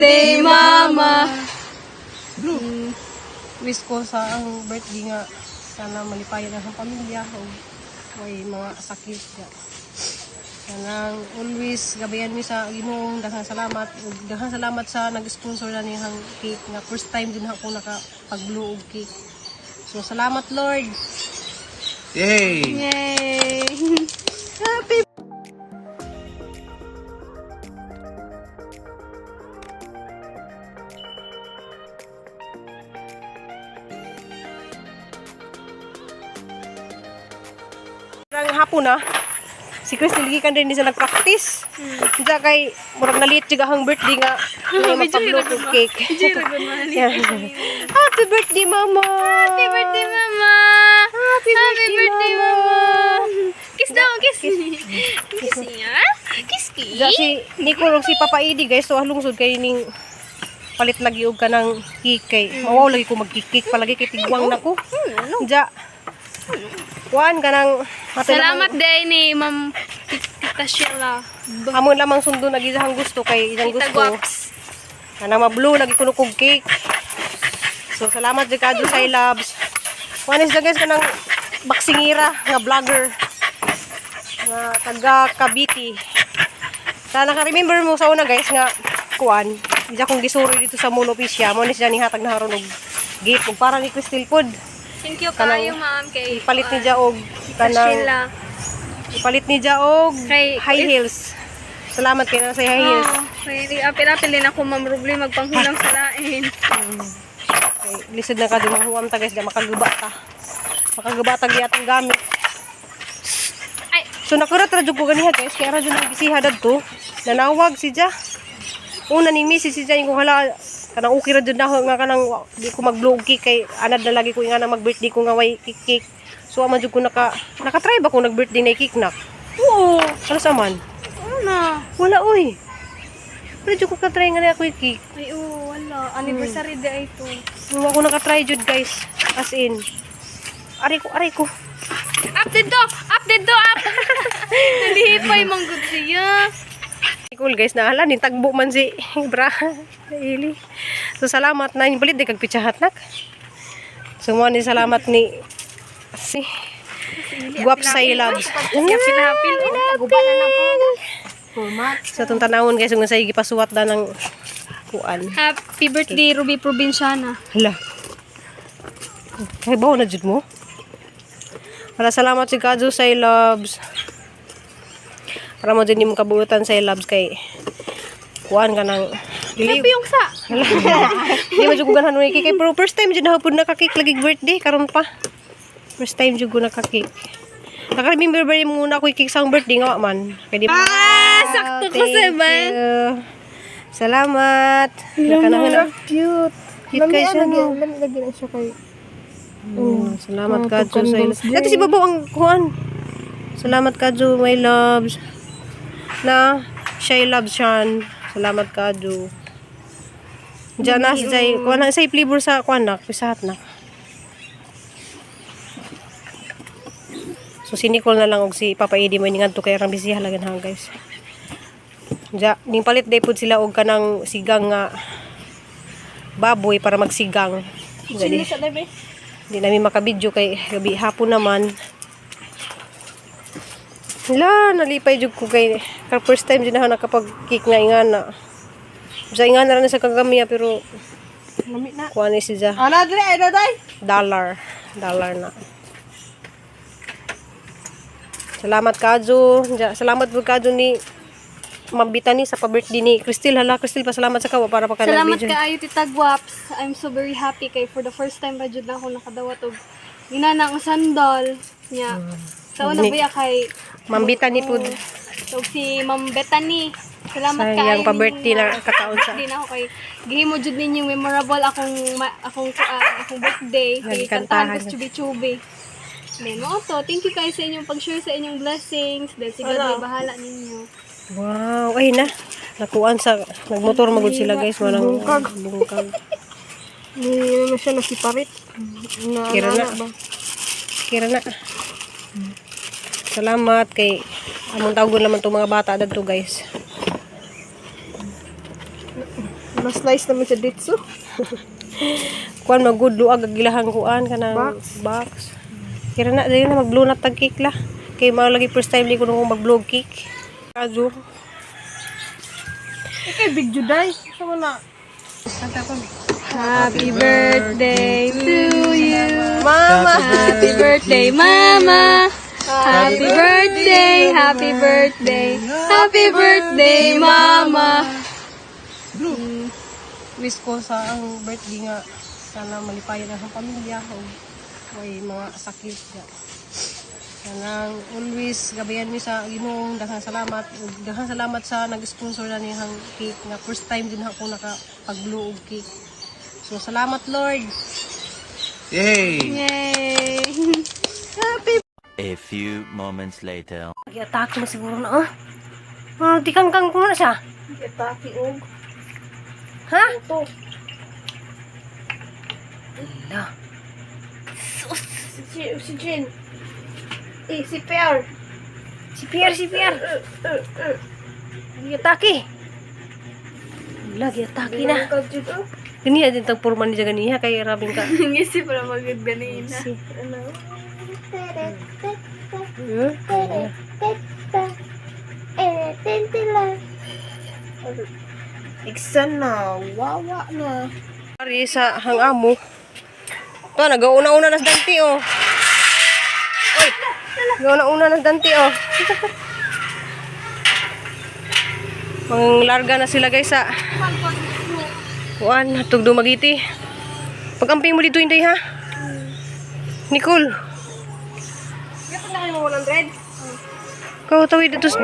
Birthday, Mama! Wish ko sa ang birthday nga, sana malipayan ang pamilya o may mga sakit nga. Sana always gabayan mi sa Ginoong, daghang salamat. Daghang salamat sa nag-sponsor na niyang cake nga first time din ako nakapag-blow og cake. So salamat Lord. Yay! Yay! Happy Parang hapon na. Si Christy lagi kan din sa nag-practice. Diya kay murag nalit juga ang birthday nga. May magpablo ko cake. Happy birthday, Mama! Happy birthday, Mama! Happy birthday, Mama! Kiss daw, kiss! Kiss niya? Kiss, kiss! Diya si Nicole ug si Papa Edi guys. So halungsod kay ning palit lagi og kanang cake kay. Mawaw lagi ko mag-cake palagi kay tigwang nako. Diya kuan kanang Salamat day ni Ma'am Tita Sheila. amon lamang sundo na gizahang gusto kay isang Tita gusto. Guaps. Kanang ma-blue lagi kuno kog cake. So salamat jud kadto sa loves. One is the guys kanang baksingira nga vlogger nga taga Cavite. Sana ka-remember mo sa una guys nga kuan, isa kong gisuri dito sa Mono Pisya. Mo ni siya ni hatag na haron og gate ug para ni Crystal Food. Thank you Kanang kayo, Ma'am, kay Ipalit ni ja og Tita Sheila. ipalit ni ja og Kay- high heels. Salamat kay na sa high heels. Oh, kay apil-apil din ako, Ma'am Rubli, magpanghulang sa lain. Okay, lisod na ka din huwam ta guys, da makaguba ta. Makaguba ta gyatong gamit. Ay, So nakurat ra jud ko ganiha guys, kaya ra jud nang bisiha dadto. Nanawag si ja. Una ning message si ja kung hala kanang okay ra jud na nga kanang di ko mag-vlog cake kay anad na lagi ko nga nang mag-birthday ko nga way cake. So ama jud ko naka-try ba ko nag-birthday na cake nak? Oo, ano sa man? ano? Wala oy. Pero jud ko ka-try nga na ako cake. Ay, oh, wala. Anniversary day ito. Wala ako naka-try jud guys. As in. Aray ko. Up dito! Up dito! Up! Nalihipay, manggod siya. Cool guys, nahala ni tagbo man si bra. Ili. So salamat na balit di kag pitsahat nak. So mo ni salamat ni si Guap say loves. Sinapil. Gubanan ako. Sa tong tanawon guys ug say gipasuwat da ng kuan. Happy birthday, Ruby Provinciana. Hala. Kay bawo na jud mo. Para salamat si Kazu say loves. Para mo din mo kabuutan say loves kay kuan ka ng dili. Happy yung sa. Di mo jud ko ganahan kay pero first time jud hapon naka-cake lagi birthday karon pa. First time jud ko naka-cake. Naka-remember ba muna ako cake sa birthday nga man. Kay di Sakto ko sa ba? Salamat. Nakanahan. Cute. Cute kay siya no. Lagi na siya kay... Salamat Kadjo sa ilo. Dati si Babaw ang kuhan. Salamat Kadjo, my loves. Na, siya loves siyan. Salamat Kadjo. Diyan na say, kuha na say flavor sa kuha na, pisahat na. So si Nicole na lang og si Papa Edi mo ningan to kay rang bisiha lagan hang guys. Ja, ning palit day pud sila og kanang sigang nga baboy para magsigang. Jadi, di namin makabidyo kay gabi hapon naman. Hala, nalipay jud ko kay first time din ako nakapag-cake nga ingana. Sa ingana rin sa kagamiya pero Lamit na. kuha ni siya. Ana, dire, ay, daday. Dollar na. Salamat Kadjo. Salamat po Kadjo ni Mabitani sa pa-birthday ni Crystal. Hala, Crystal, pasalamat sa kawa para pa ka Salamat nag-video. kaayo, Tita Guaps. I'm so very happy kay for the first time ba jud na ako nakadawat og ginana ang sandal niya. Sa una Ni- ba kay Mambitani po. so si Ma'am Bethany. Salamat Sayang kaayo. pa-birthday na kataon sa. Birthday na ako kay gihimo jud ninyong memorable akong birthday kay Nagkantahan. kantahan ko chubi-chubi. Then mo to, thank you kayo sa inyong pag-share sa inyong blessings. Dahil si God ay bahala ninyo. Wow, ay na. Nakuan sa nagmotor magud sila guys, walang bungkag. Hindi na siya nasiparit. Kira na. Salamat kay among tawgon naman to mga bata dadto guys. Mas nice naman sa ditso. Kuan magudlo ag gilahang kuan kanang box. Kira na dili na mag-blow na tag cake la. Kay mao lagi first time ni ko nung mag-blow cake. Adu. Okay, big juday. Sama na. Happy birthday to you. Mama. Happy birthday, Mama. Happy birthday, happy birthday, happy birthday, Mama. Wish ko sa ang birthday nga sana malipayan ang pamilya o may mga sakit nga. Sana always gabayan mi sa Ginoong daghang salamat ug daghang salamat sa nag-sponsor na nihang cake nga first time din ako nakapag-blow og cake. So salamat Lord. Yay! Yay! A few moments later. Gi-atake mo siguro na di kang ko na siya. Itaki og. Ha? Ito. Ala. Si Jin. Si Pierre. Si Pierre. Gi-atake. Ala, gi-atake na. Kag dito. Ganiya din tag purman niya ganiya kay rabing ka. Ngisi pala magod ganina. Si. Ano? Iksan na. Wawa na. Ari sa hangamo. To nagauna-una nas danti oh. Oy. Nagauna-una nas danti oh. Mang larga na sila guys sa Juan, hatog dumagiti. Pagamping mo dito inday ha. Nicole. Yapo na kayo 100? Kau tawid dito sa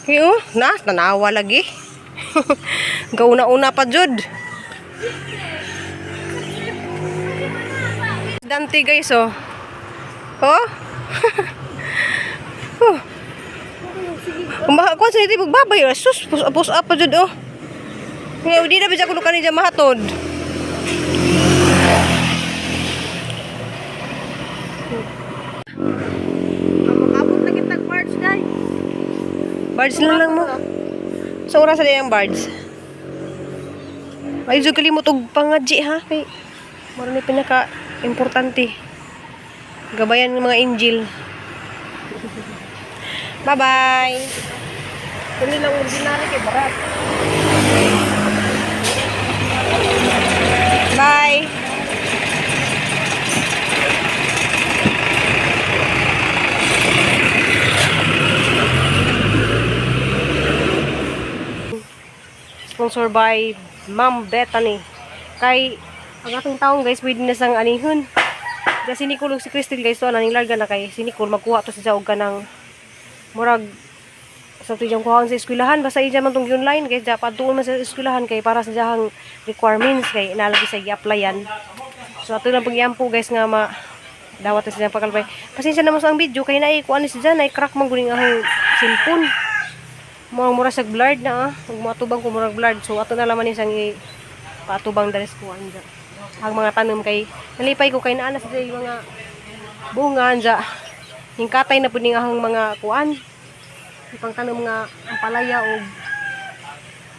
Hiyo, tanawa lagi. Gauna-una pa jud. Dante guys oh. Oh. Kumaha ko sa iti magbabay. Sus, pus up pa jud oh. Ngayon di na bisa kuno kanina mahatod. Makabot na kita March guys. Birds na lang mo. Sa oras na yung birds. Ay, jud kalimot og pangadji ha. Kay maro ni pinaka importante. Gabayan ng mga angel. Bye-bye. Kuni lang ordinary kay barat. Bye. Sponsor by Ma'am Bethany. Kay ang atong taong guys pwede na sang anihon. Kasi si Nicole ug si Christine guys to ning larga na kay si Nicole magkuha to siya og kanang murag sa tiyang kuhaan sa eskwelahan basta iya man tong online kay dapat doon man sa eskwelahan kay para sa jahang requirements kay nalagi sa i-applyan. So ato lang pagyampo guys nga ma dawat sa jang pagkalpay. Pasensya na mo sa ang video kay naay kuan ni siya nay crack man guning ahong cellphone. Mura sa blurred na ug matubang ko murag blurred. So ato na laman isang patubang dares ko anja. Ang mga tanom kay nalipay ko kay naa na sa mga bunga anja. Hingkatay na pud ning ahong mga kuan. Ipang tanom nga ampalaya o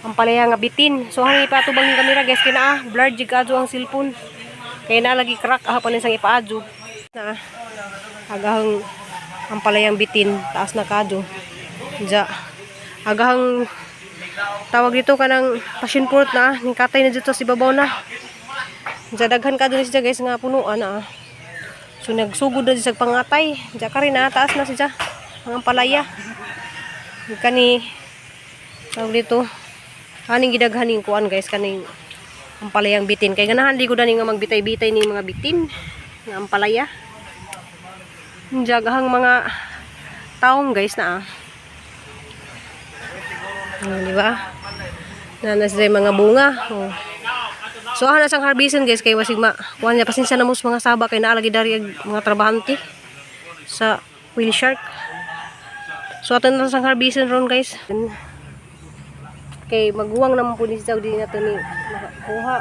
ampalaya nga bitin. So hang ipatubang yung kamera guys kay naa blurred jud kadto ang cellphone. Kay naa lagi crack hapon isang ipaadyo. Na agahang ampalayang bitin taas na kadto. Ja agahang tawag dito kanang passion fruit na hingkatay na dito si babaw na. Ja daghan kadto ni siya guys nga punuan na. So nagsugod na siya pangatay. Ja kari na taas na siya ang ampalaya. Kani tawag dito kaning gidaghaning kuan guys kaning ampalayang bitin kay ganahan di ko dani nga magbitay-bitay ning mga bitin nga ampalaya jagahang mga taong guys na di ba na sa mga bunga oh. So ana sang harbisin guys kay wasig ma kuan niya pasensya na mo sa mga saba kay naalagi dari mga trabahante sa wheel shark. So ato na sang harbisin ron guys. Kay maguwang naman po ni siya di na to ni nakakuha.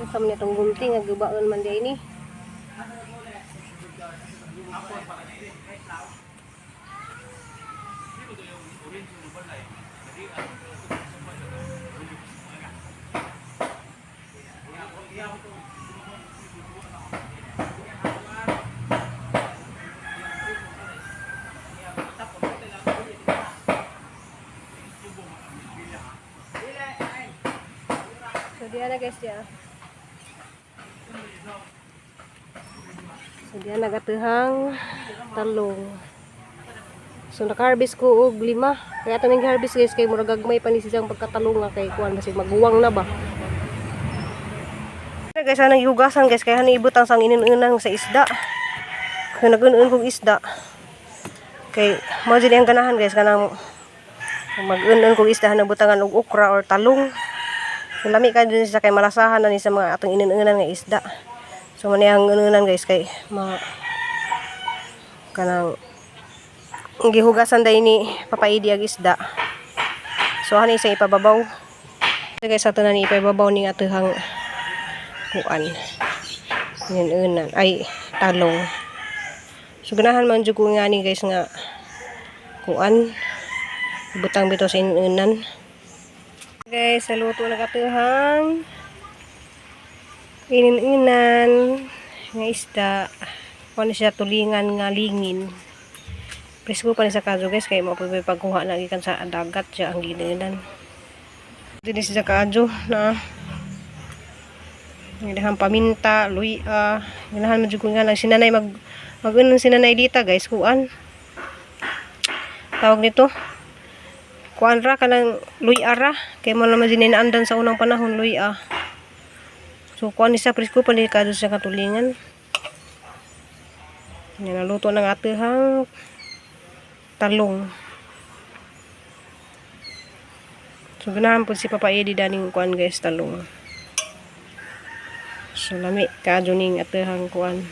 Sa man itong gunting nga gubaon man di ini. So diyan na guys ya. So diyan nagatihang talong. So naka-harvest ko og 5. Kaya ito nang harvest guys kay murag gagmay pa ni siyang pagkatalong nga kay kuan basig maguwang na ba. Guys anang yugasan guys kay hani ibutang sang ininunang sa isda. Kay nagun-un kog isda. Kay mao jud ang ganahan guys kanang mag-un-un kog isda nabutangan og okra or talong. Lami ka din sa kay malasahan na ni sa mga atong inunan nga isda. So man yang inunan guys kay mga kanang gihugasan day ni papaidi ag isda. So hani sa ipababaw. So guys ato na ni ipababaw ning atuhang kuan. Inunan ay talong. So ganahan man jud ko nga ni guys nga kuan butang bitaw sa inunan. Guys, saluto na katuhang ininan nga isda. Kung siya tulingan nga lingin. Presko pa ni sa kadyo guys kay mo pagkuha na gikan sa dagat siya ang gininan. Dili siya kadyo na ngidahan paminta, luya, ganahan man jud ko nga lang sinanay mag-unon sinanay dita guys kuan. Tawag nito kuan ra kanang luya ra kay mo naman dininaandan sa unang panahon luya. So kuan ni sa presko pa ni kadyo sa katulingan. Naluto ng atihang talong. So ganahan po si Papa Eddie daning kuan guys talong. So lami kadyo ning atihang kuan.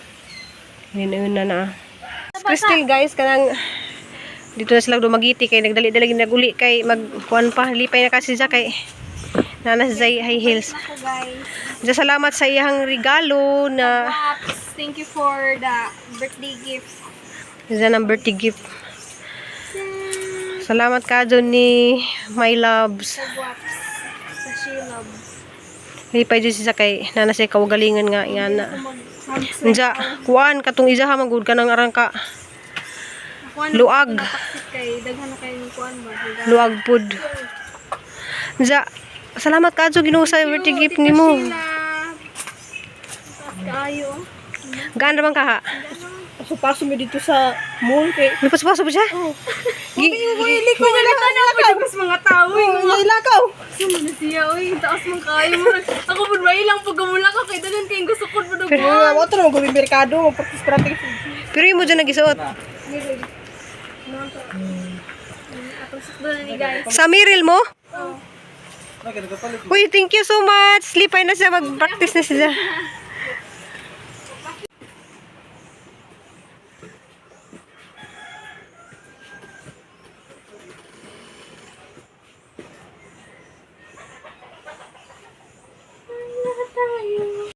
Ninuna na. Crystal guys kanang dito na sila dumagiti kay nagdali-dali naguli kay magkuan pa lipay na kasi siya kay nanas sa high heels. Ako guys. Diya salamat sa iyang regalo na Waps, thank you for the birthday gift. diya ng birthday gift. Salamat ka dyan ni My Loves. Sa Waps. Sa She Love. Lipay dyan siya kay nanas sa kawagalingan nga na. Mag-samsung. Diya kuan katong isa ha magud ka ng arangka luag. Kay daghan na kayo ng kuan ba? Luag pud. Diya salamat ka dyan Ginoo sa birthday gift nimo. Kayo. Gaan naman ka ha? Paso mi dito sa mall kay. Lipas-paso pa siya? Hindi ko nalita na ako mas mga tao. Ilakaw. Sino na siya? Uy, taas mong kayo mo. Ako po ba ilang pagkamula ka kay dagan kayong gusto ko po Kaya doon. mo to nang gubi merkado, practice. Pero yung mo dyan nag-isuot. Doon na ni guys. Sa Miril mo? Uy, thank you so much. Lipay na siya. Mag-practice na siya.